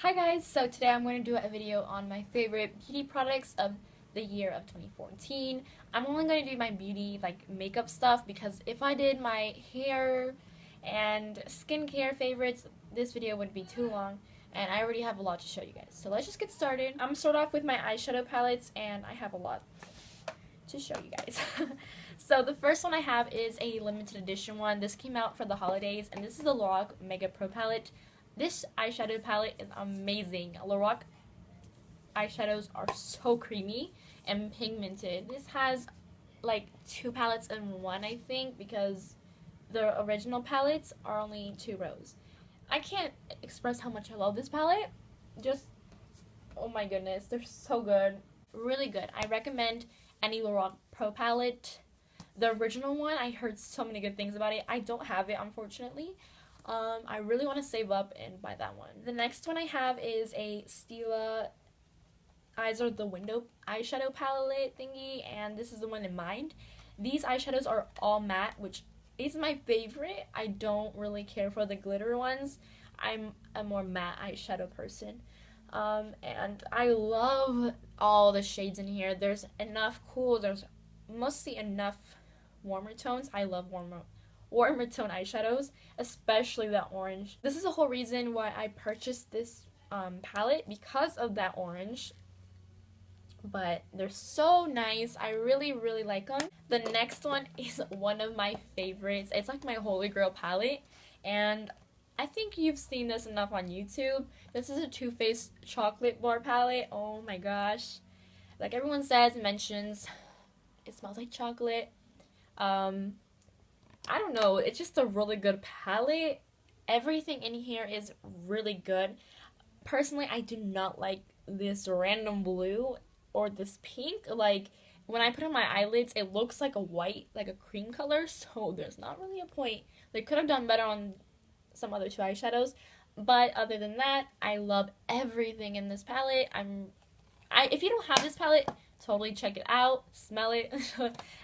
Hi guys, so today I'm going to do a video on my favorite beauty products of the year of 2014. I'm only going to do my beauty, makeup stuff, because if I did my hair and skincare favorites, this video would be too long, and I already have a lot to show you guys. So let's just get started. I'm going to start off with my eyeshadow palettes, and I have a lot to show you guys. So the first one I have is a limited edition one. This came out for the holidays, and this is the Lorac Mega Pro palette. This eyeshadow palette is amazing. Lorac eyeshadows are so creamy and pigmented. This has like two palettes in one, I think, because the original palettes are only 2 rows. I can't express how much I love this palette. Just, oh my goodness, they're so good. Really good. I recommend any Lorac Pro palette. The original one, I heard so many good things about it. I don't have it, unfortunately. I really want to save up and buy that one. The next one I have is a Stila Eyes Are the Window eyeshadow palette thingy, and this is the one in mind. These eyeshadows are all matte, which is my favorite. I don't really care for the glitter ones. I'm a more matte eyeshadow person. And I love all the shades in here. There's enough cool, there's mostly enough warmer tones. I love warmer tone eyeshadows, especially that orange. This is the whole reason why I purchased this palette, because of that orange. But they're so nice. I really like them. The next one is one of my favorites. It's like my holy grail palette, and I think you've seen this enough on YouTube. This is a Too Faced chocolate bar palette. Oh my gosh. Like everyone says, mentions, it smells like chocolate. I don't know, it's just a really good palette. Everything in here is really good. Personally, I do not like this random blue or this pink. Like, when I put on my eyelids, it looks like a white, like a cream color, so there's not really a point. They could have done better on some other two eyeshadows, but other than that, I love everything in this palette. If you don't have this palette, totally check it out, smell it.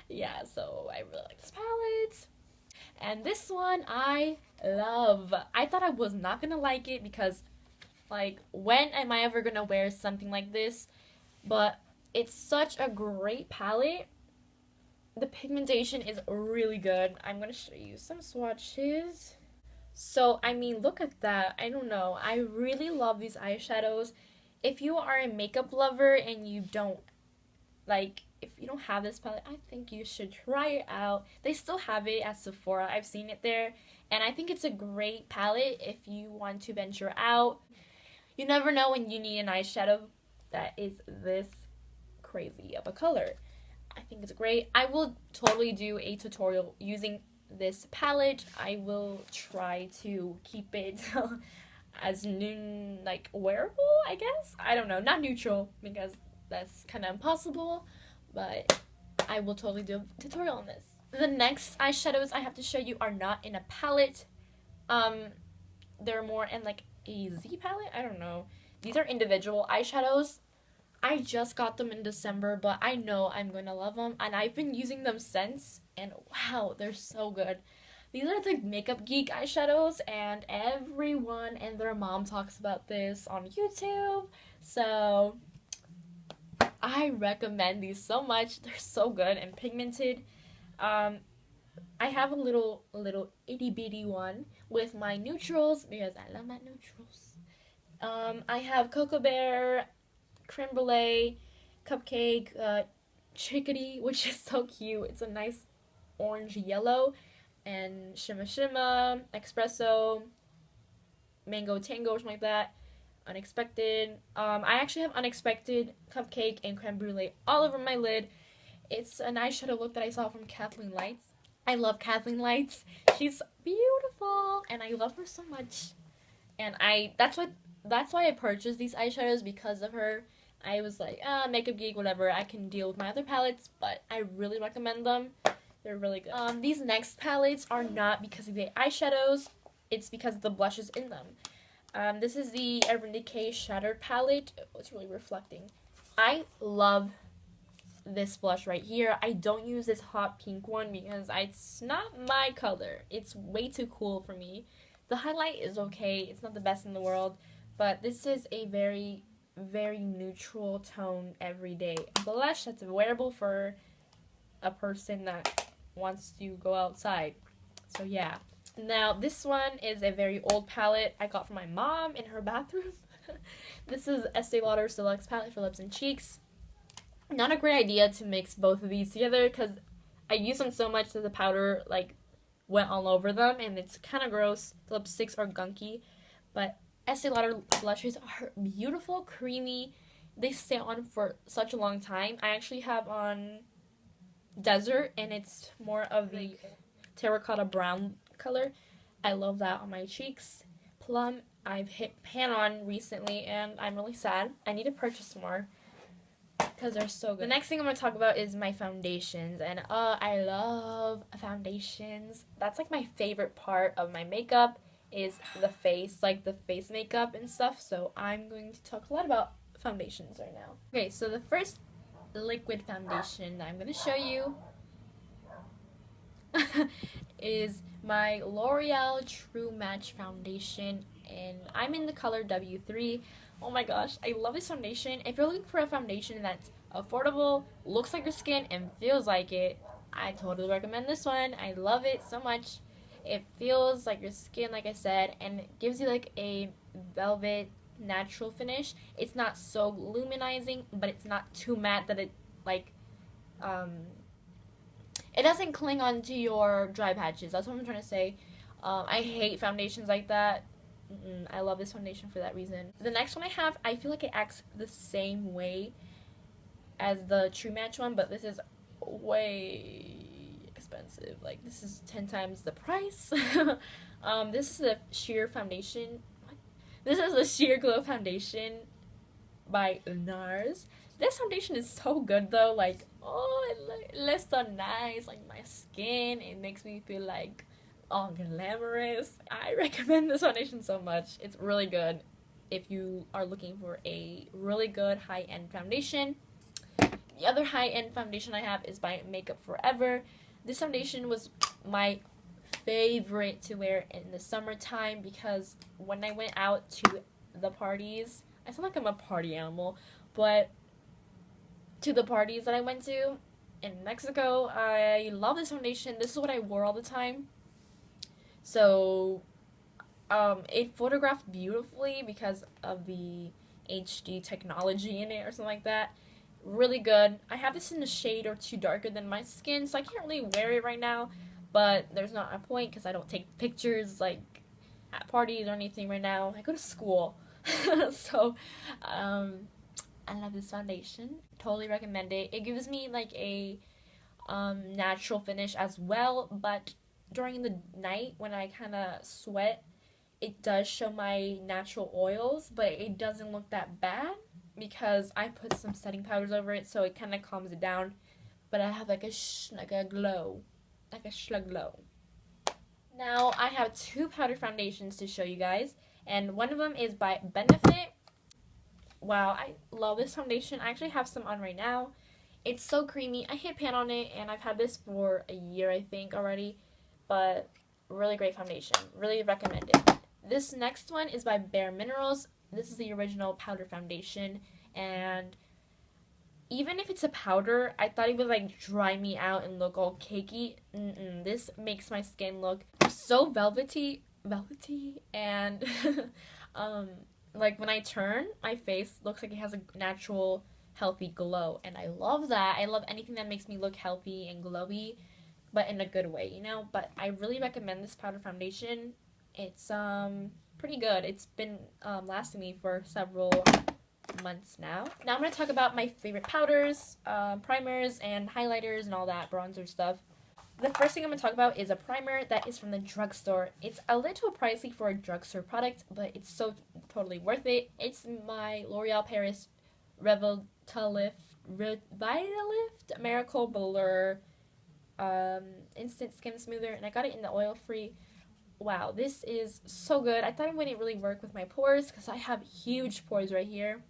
Yeah, so I really like this palette. And this one I love. I thought I was not gonna like it because, like, when am I ever gonna wear something like this? But it's such a great palette. The pigmentation is really good. I'm gonna show you some swatches. So, I mean, look at that. I don't know. I really love these eyeshadows. If you are a makeup lover and you don't, like, if you don't have this palette, I think you should try it out. They still have it at Sephora. I've seen it there. And I think it's a great palette if you want to venture out. You never know when you need an eyeshadow that is this crazy of a color. I think it's great. I will totally do a tutorial using this palette. I will try to keep it as wearable, I guess. I don't know, not neutral, because that's kind of impossible, but I will totally do a tutorial on this. The next eyeshadows I have to show you are not in a palette. They're more in like a Z palette. I don't know. These are individual eyeshadows. I just got them in December, but I know I'm going to love them, and I've been using them since, and wow, they're so good. These are the Makeup Geek eyeshadows, and everyone and their mom talks about this on YouTube, so I recommend these so much. They're so good and pigmented. I have a little itty bitty one with my neutrals because I love my neutrals. I have Cocoa Bear, Creme Brulee, Cupcake, Chickadee, which is so cute. It's a nice orange yellow, and Shimma Shimma, Espresso, Mango Tango, or something like that. Unexpected. I actually have Unexpected, Cupcake, and Creme Brulee all over my lid. It's an eyeshadow look that I saw from Kathleen Lights. I love Kathleen Lights. She's beautiful, and I love her so much. And that's why I purchased these eyeshadows, because of her. I was like, Makeup Geek, whatever. I can deal with my other palettes, but I really recommend them. They're really good. These next palettes are not because of the eyeshadows. It's because of the blushes in them. This is the Urban Decay Shattered palette. It's really reflecting. I love this blush right here. I don't use this hot pink one because it's not my color. It's way too cool for me. The highlight is okay. It's not the best in the world, But this is a very, very neutral tone everyday blush that's wearable for a person that wants to go outside. So yeah. Now this one is a very old palette I got from my mom in her bathroom. This is Estee Lauder's Deluxe palette for lips and cheeks. Not a great idea to mix both of these together because I use them so much that the powder like went all over them and it's kind of gross. The lipsticks are gunky, but Estee Lauder blushes are beautiful, creamy. They stay on for such a long time. I actually have on Desert, and it's more of the terracotta brown color. I love that on my cheeks. Plum, I've hit pan on recently, and I'm really sad. I need to purchase more because they're so good. The next thing I'm going to talk about is my foundations, and I love foundations. That's like my favorite part of my makeup is the face, like the face makeup and stuff, so I'm going to talk a lot about foundations right now. Okay, so the first liquid foundation that I'm going to show you is my L'Oreal True Match foundation, and I'm in the color W3. Oh my gosh, I love this foundation. If you're looking for a foundation that's affordable, looks like your skin, and feels like it, I totally recommend this one. I love it so much. It feels like your skin, like I said, and it gives you like a velvet natural finish. It's not so luminizing, but it's not too matte that it like it doesn't cling onto your dry patches. That's what I'm trying to say. I hate foundations like that. I love this foundation for that reason. The next one I have, I feel like it acts the same way as the True Match one, but this is way expensive. Like, this is 10 times the price. This is the Sheer Foundation. This is the Sheer Glow Foundation by NARS. This foundation is so good though. Like, oh, it looks so nice. Like, my skin, it makes me feel like all glamorous. I recommend this foundation so much. It's really good if you are looking for a really good high-end foundation. The other high-end foundation I have is by Makeup Forever. This foundation was my favorite to wear in the summertime because when I went out to the parties, I sound like I'm a party animal, but to the parties that I went to in Mexico, I love this foundation. This is what I wore all the time. So, it photographed beautifully because of the HD technology in it or something like that. Really good. I have this in a shade or two darker than my skin, so I can't really wear it right now, but there's not a point because I don't take pictures like at parties or anything right now. I go to school. So, I love this foundation. Totally recommend it. It gives me like a natural finish as well, but during the night when I kind of sweat, it does show my natural oils, but it doesn't look that bad because I put some setting powders over it, so it kind of calms it down. But I have like a glow, like a slug glow. Now I have two powder foundations to show you guys, and one of them is by Benefit. Wow, I love this foundation. I actually have some on right now. It's so creamy. I hit pan on it, and I've had this for a year, I think, already. But really great foundation. Really recommend it. This next one is by Bare Minerals. This is the original powder foundation, and even if it's a powder, I thought it would like dry me out and look all cakey. This makes my skin look so velvety, and like when I turn, my face looks like it has a natural, healthy glow, and I love that. I love anything that makes me look healthy and glowy, but in a good way, you know. But I really recommend this powder foundation. It's pretty good. It's been lasting me for several months now. Now I'm going to talk about my favorite powders, primers, and highlighters, and all that bronzer stuff. The first thing I'm going to talk about is a primer that is from the drugstore. It's a little pricey for a drugstore product, but it's so totally worth it. It's my L'Oreal Paris Revitalift Miracle Blur Instant Skin Smoother, and I got it in the oil-free. Wow, this is so good. I thought it wouldn't really work with my pores because I have huge pores right here.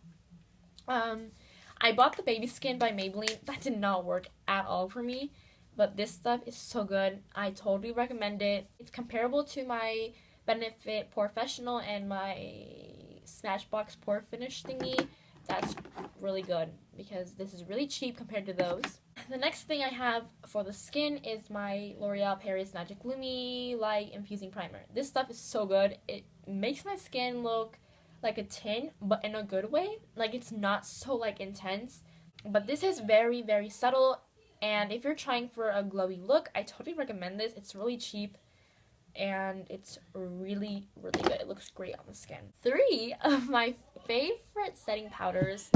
I bought the Baby Skin by Maybelline. That did not work at all for me, but this stuff is so good. I totally recommend it. It's comparable to my Benefit Professional and my Smashbox pore finish thingy. That's really good because this is really cheap compared to those. The next thing I have for the skin is my L'Oreal Paris Magic Lumi Light Infusing Primer. This stuff is so good. It makes my skin look like a tin, but in a good way. Like, it's not so like intense, but this is very, very subtle. And if you're trying for a glowy look, I totally recommend this. It's really cheap and it's really, really good. It looks great on the skin. 3 of my favorite setting powders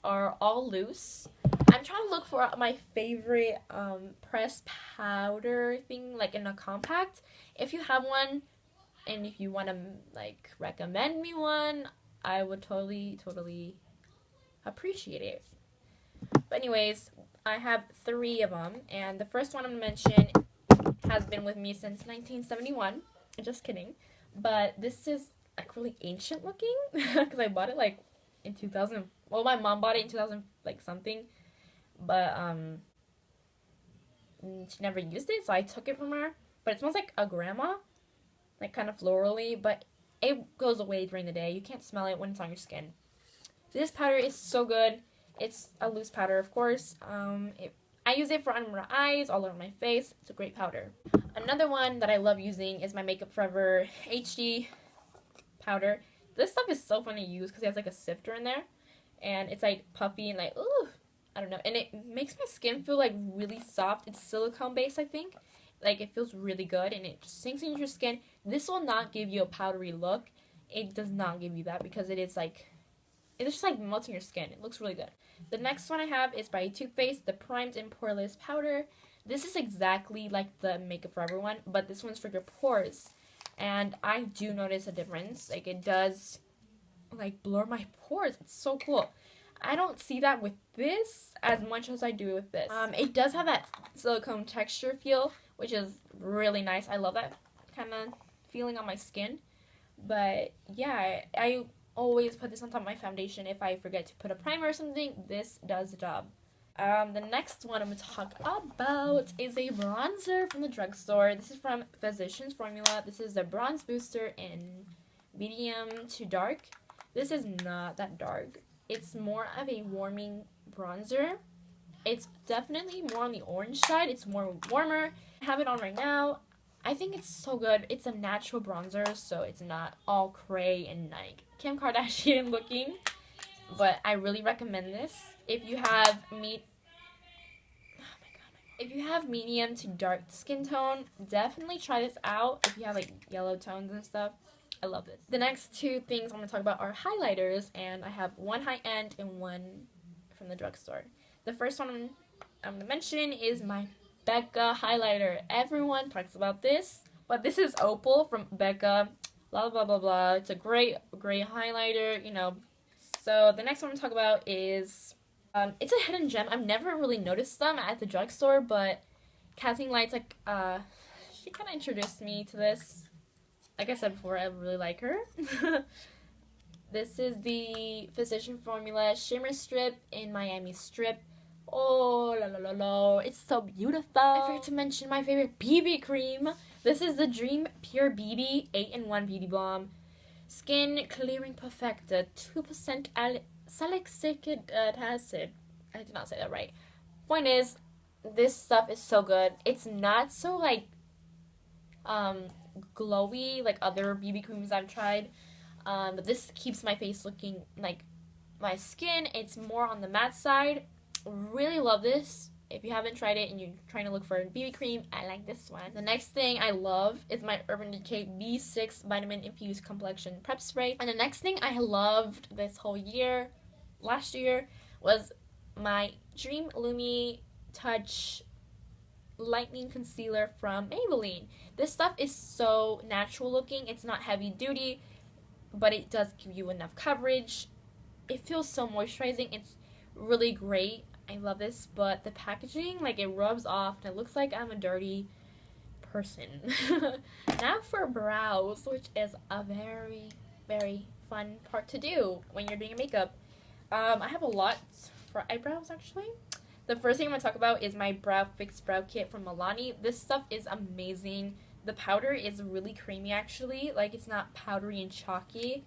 are all loose. I'm trying to look for my favorite pressed powder thing, like in a compact. If you have one and if you want to like recommend me one, I would totally appreciate it. But anyways, I have 3 of them, and the first one I'm gonna mention has been with me since 1971. Just kidding. But this is like really ancient looking because I bought it like in 2000. Well, my mom bought it in 2000 like something, but she never used it, so I took it from her. But it smells like a grandma, like kind of florally, but it goes away during the day. You can't smell it when it's on your skin. This powder is so good. It's a loose powder, of course. I use it for under my eyes, all over my face. It's a great powder. Another one that I love using is my Makeup Forever HD powder. This stuff is so fun to use because it has like a sifter in there, and it's like puffy and like, ooh, I don't know. And it makes my skin feel like really soft. It's silicone based, I think. Like, it feels really good, and it just sinks into your skin. This will not give you a powdery look. It does not give you that because it's just like melting your skin. It looks really good. The next one I have is by Too Faced, the Primed and Poreless Powder. This is exactly like the Makeup Forever one, but this one's for your pores. And I do notice a difference. Like, it does like blur my pores. It's so cool. I don't see that with this as much as I do with this. It does have that silicone texture feel, which is really nice. I love that kind of feeling on my skin. But yeah, I always put this on top of my foundation if I forget to put a primer or something. This does the job. The next one I'm going to talk about is a bronzer from the drugstore. This is from Physicians Formula. This is the Bronze Booster in medium to dark. This is not that dark. It's more of a warming bronzer. It's definitely more on the orange side. It's more warmer. I have it on right now. I think it's so good. It's a natural bronzer, so it's not all cray and like Kim Kardashian looking. But I really recommend this. If you have medium to dark skin tone, definitely try this out. If you have like yellow tones and stuff, I love this. The next 2 things I'm going to talk about are highlighters, and I have one high-end and one from the drugstore. The first one I'm going to mention is my Becca highlighter. Everyone talks about this, but this is Opal from Becca. Blah, blah, blah, blah. It's a great highlighter, you know. So the next one I'm going to talk about is, it's a hidden gem. I've never really noticed them at the drugstore, but Kathleen Light's like, she kind of introduced me to this. Like I said before, I really like her. This is the Physician Formula Shimmer Strip in Miami Strip. Oh, la la la la. It's so beautiful. I forgot to mention my favorite BB cream. This is the Dream Pure BB 8-in-1 Beauty Balm. Skin Clearing Perfecta. 2% salicylic acid. I did not say that right. Point is, this stuff is so good. It's not so, like, glowy like other BB creams I've tried. But this keeps my face looking like my skin. It's more on the matte side. Really love this. If you haven't tried it and you're trying to look for a BB cream, I like this one. The next thing I love is my Urban Decay B6 Vitamin Infused Complexion Prep Spray. And the next thing I loved this whole year, last year, was my Dream Lumi Touch Lightening Concealer from Maybelline. This stuff is so natural looking. It's not heavy duty, but it does give you enough coverage. It feels so moisturizing. It's really great. I love this, but the packaging, like, it rubs off and it looks like I'm a dirty person. Now for brows, which is a very, very fun part to do when you're doing your makeup. I have a lot for eyebrows, actually. The first thing I'm going to talk about is my Brow Fix Brow Kit from Milani. This stuff is amazing. The powder is really creamy, actually. Like, it's not powdery and chalky.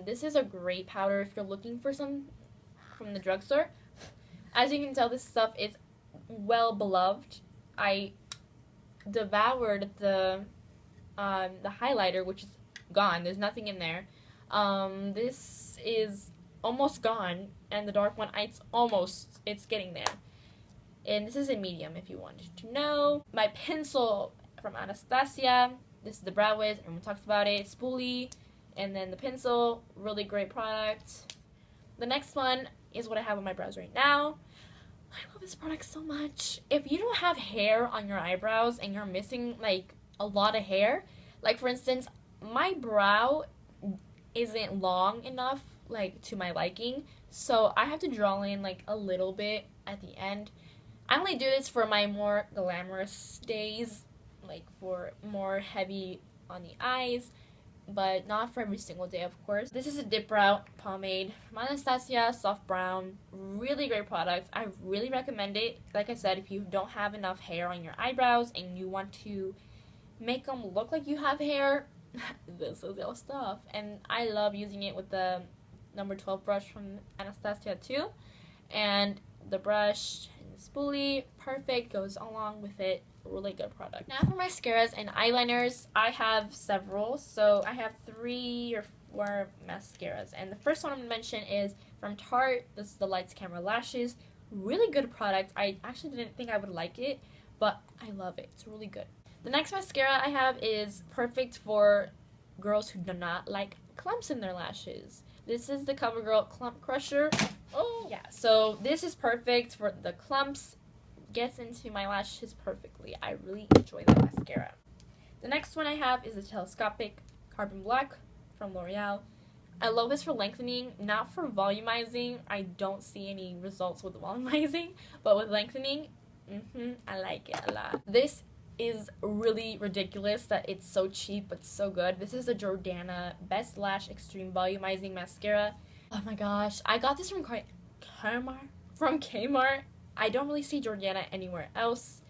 This is a great powder if you're looking for some from the drugstore. As you can tell, this stuff is well beloved. I devoured the highlighter, which is gone. There's nothing in there. This is almost gone, and the dark one, it's getting there. And this is in medium, if you wanted to know. My pencil from Anastasia. This is the brow wiz. Everyone talks about it. Spoolie. And then the pencil. Really great product. The next one is what I have on my brows right now. I love this product so much. If you don't have hair on your eyebrows and you're missing, like, a lot of hair, like, for instance, my brow isn't long enough, like, to my liking, so I have to draw in, like, a little bit at the end. I only do this for my more glamorous days, like, for more heavy on the eyes, but not for every single day, of course. This is a dip brow pomade from Anastasia, soft brown. Really great product. I really recommend it. Like I said, if you don't have enough hair on your eyebrows and you want to make them look like you have hair, this is your stuff. And I love using it with the number 12 brush from Anastasia too. And the brush and the spoolie, perfect, goes along with it. Really good product. Now for mascaras and eyeliners, I have several. So I have 3 or 4 mascaras. And the first one I'm going to mention is from Tarte. This is the Lights Camera Lashes. Really good product. I actually didn't think I would like it, but I love it. It's really good. The next mascara I have is perfect for girls who do not like clumps in their lashes. This is the CoverGirl Clump Crusher. Oh, yeah. So this is perfect for the clumps. Gets into my lashes perfectly. I really enjoy that mascara. The next one I have is the Telescopic Carbon Black from L'Oreal. I love this for lengthening, not for volumizing. I don't see any results with volumizing, but with lengthening, I like it a lot. This is really ridiculous that it's so cheap but so good. This is the Jordana Best Lash Extreme Volumizing Mascara. Oh my gosh, I got this from Kmart. I don't really see Jordana anywhere else,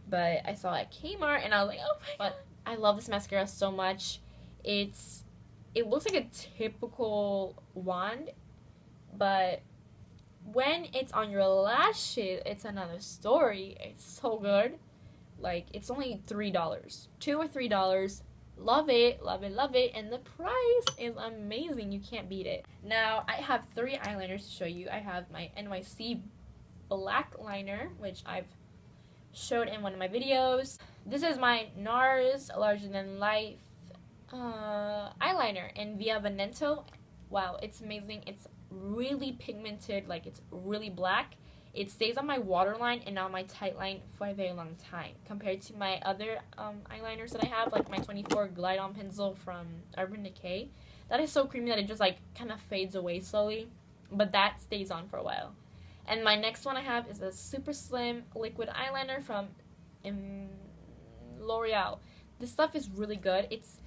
but I saw it at Kmart and I was like, oh my god. I love this mascara so much. It looks like a typical wand, but when it's on your lashes, it's another story. It's so good. Like, it's only $3. $2 or $3. Love it, love it, love it, and the price is amazing. You can't beat it. Now, I have 3 eyeliners to show you. I have my NYC black liner, which I've showed in one of my videos. This is my NARS Larger Than Life eyeliner in Via Veneto. Wow, it's amazing. It's really pigmented, like it's really black. It stays on my waterline and on my tight line for a very long time compared to my other eyeliners that I have, like my 24 Glide On pencil from Urban Decay. That is so creamy that it just like kind of fades away slowly, but that stays on for a while. And my next one I have is a super slim liquid eyeliner from L'Oreal. This stuff is really good. It's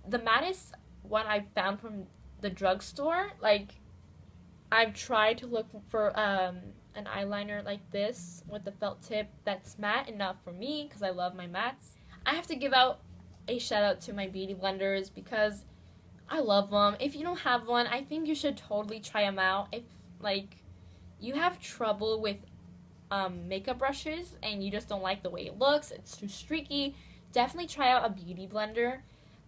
the mattest one I found from the drugstore. Like, I've tried to look for an eyeliner like this with the felt tip that's matte enough for me because I love my mattes. I have to give out a shout out to my beauty blenders because I love them. If you don't have one, I think you should totally try them out. If like you have trouble with makeup brushes and you just don't like the way it looks, it's too streaky, definitely try out a beauty blender.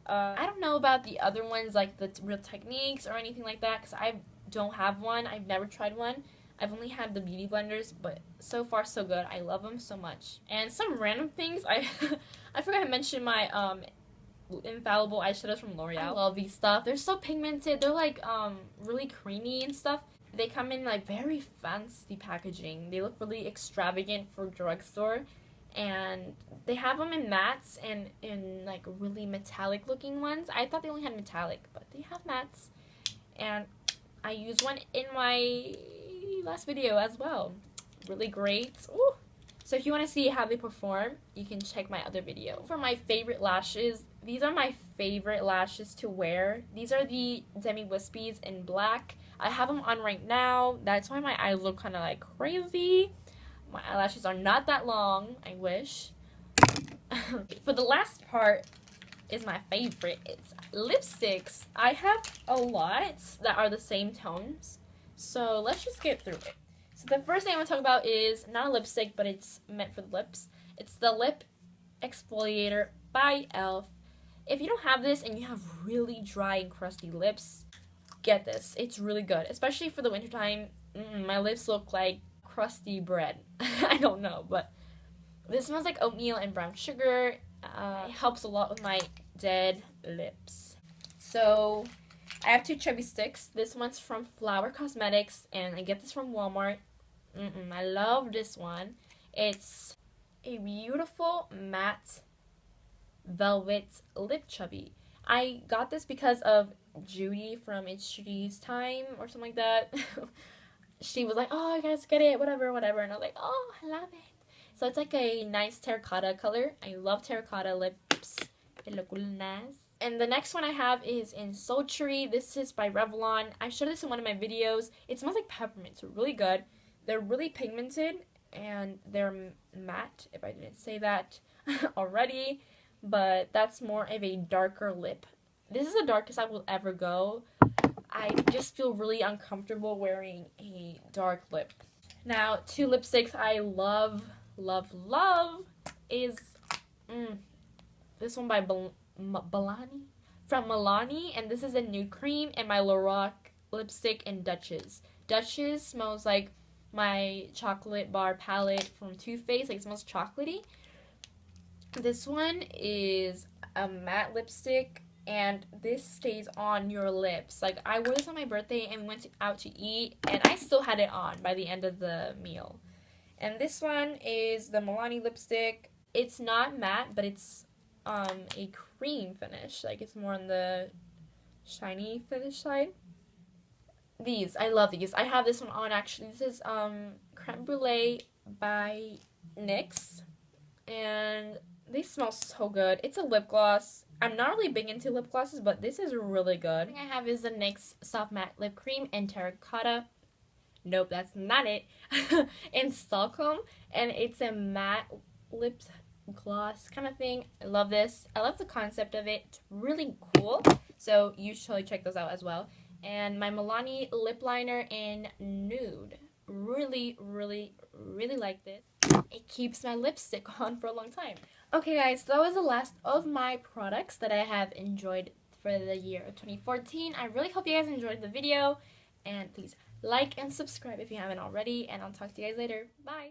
I don't know about the other ones like the Real Techniques or anything like that because I don't have one. I've never tried one. I've only had the beauty blenders, but so far so good. I love them so much. And some random things, I forgot to mention my infallible eyeshadows from L'Oreal. I love these stuff. They're so pigmented. They're like really creamy and stuff. They come in like very fancy packaging. They look really extravagant for drugstore. And they have them in mattes and in like really metallic looking ones. I thought they only had metallic, but they have mattes. And I used one in my last video as well. Really great. Ooh. So if you want to see how they perform, you can check my other video. For my favorite lashes, these are my favorite lashes to wear. These are the Demi Wispies in black. I have them on right now. That's why my eyes look kind of like crazy. My eyelashes are not that long, I wish. For the last part is my favorite. It's lipsticks. I have a lot that are the same tones. So let's just get through it. So the first thing I'm going to talk about is not a lipstick, but it's meant for the lips. It's the Lip Exfoliator by e.l.f. If you don't have this and you have really dry and crusty lips, get this. It's really good, especially for the wintertime. My lips look like crusty bread. I don't know, but this smells like oatmeal and brown sugar. It helps a lot with my dead lips. So I have 2 chubby sticks. This one's from Flower Cosmetics, and I get this from Walmart. I love this one. It's a beautiful matte velvet lip chubby. I got this because of Judy from It's Judy's Time or something like that. She was like, oh, you guys get it, whatever. And I was like, oh, I love it. So it's like a nice terracotta color. I love terracotta lips. They look really nice. And the next one I have is in Sultry. This is by Revlon. I showed this in one of my videos. It smells like peppermint. It's really good. They're really pigmented and they're matte, if I didn't say that already. But that's more of a darker lip. This is the darkest I will ever go. I just feel really uncomfortable wearing a dark lip. Now, 2 lipsticks I love is this one by Milani? From Milani, and this is a nude cream, and my Lorac lipstick in Duchess. Duchess smells like my chocolate bar palette from Too Faced, like it smells chocolatey. This one is a matte lipstick, and this stays on your lips. Like, I wore this on my birthday and went out to eat, and I still had it on by the end of the meal. And this one is the Milani lipstick. It's not matte, but it's a cream finish. Like, it's more on the shiny finish side. These, I love these. I have this one on, actually. This is Creme Brulee by NYX. And they smell so good. It's a lip gloss. I'm not really big into lip glosses, but this is really good. The thing I have is the NYX Soft Matte Lip Cream in Terracotta. Nope, that's not it. In Stockholm. And it's a matte lip gloss kind of thing. I love this. I love the concept of it. It's really cool. So you should totally check those out as well. And my Milani lip liner in Nude. Really like this. It keeps my lipstick on for a long time. Okay guys, so that was the last of my products that I have enjoyed for the year of 2014. I really hope you guys enjoyed the video. And please like and subscribe if you haven't already. And I'll talk to you guys later. Bye!